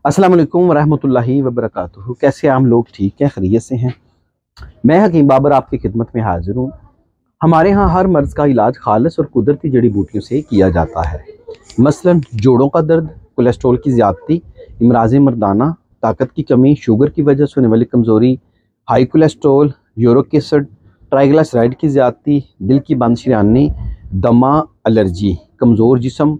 अस्सलाम वालेकुम रहमतुल्लाहि व बरकातुहू। कैसे आम लोग ठीक हैं, खैरियत से हैं। मैं हकीम बाबर आपकी खिदमत में हाजिर हूँ। हमारे यहाँ हर मर्ज़ का इलाज खालिस और कुदरती जड़ी बूटियों से किया जाता है। मसलन जोड़ों का दर्द, कोलेस्ट्रॉल की ज़्यादती, इमराज़ मर्दाना, ताकत की कमी, शुगर की वजह से होने वाली कमज़ोरी, high cholesterol, uric acid, triglyceride की ज़्यादती, दिल की बंद शरियानी, दमा, एलर्जी, कमज़ोर जिस्म,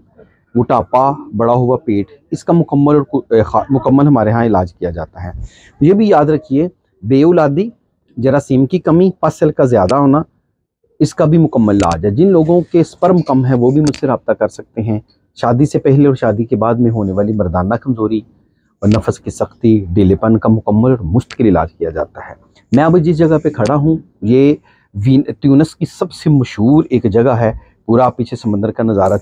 मोटापा, बड़ा हुआ पेट, इसका मुकम्मल हमारे यहाँ इलाज किया जाता है। ये भी याद रखिए, बेऔलादी, जरासीम की कमी, पस सेल का ज़्यादा होना, इसका भी मुकम्मल इलाज है। जिन लोगों के स्पर्म कम है वो भी मुझसे रब्ता कर सकते हैं। शादी से पहले और शादी के बाद में होने वाली मर्दाना कमज़ोरी और नफस की सख्ती, ढीलेपन का मुकम्मल और मुस्तकिल इलाज किया जाता है। मैं अब जिस जगह पे खड़ा हूँ ये ट्यूनिस की सबसे मशहूर एक जगह है। पूरा आप पीछे समंदर का नज़ारा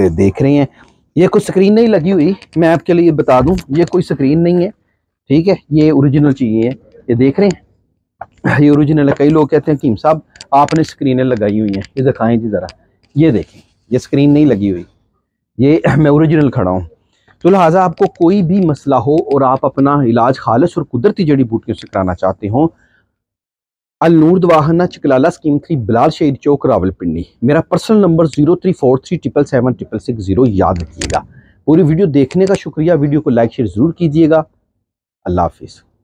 देख रहे हैं। ये कोई स्क्रीन नहीं लगी हुई, मैं आपके लिए बता दूं, ये कोई स्क्रीन नहीं है, ठीक है। ये ओरिजिनल चीज़ें हैं, ये देख रहे हैं, ये ओरिजिनल है। कई लोग कहते हैं हकीम साहब आपने स्क्रीनें लगाई हुई हैं, ये दिखाएं जी ज़रा, ये देखें, ये स्क्रीन नहीं लगी हुई, ये मैं ओरिजिनल खड़ा हूँ। तो लिहाजा आपको कोई भी मसला हो और आप अपना इलाज खालिस और कुदरती जड़ी बूटियों से कराना चाहते हो, अल नूर दवाखाना, चिकलाला स्कीम 3, बिलाल शहीद चौक, रावलपिंडी। मेरा पर्सनल नंबर 0343777660, याद रखिएगा। पूरी वीडियो देखने का शुक्रिया। वीडियो को लाइक शेयर ज़रूर कीजिएगा। अल्लाह हाफिज़।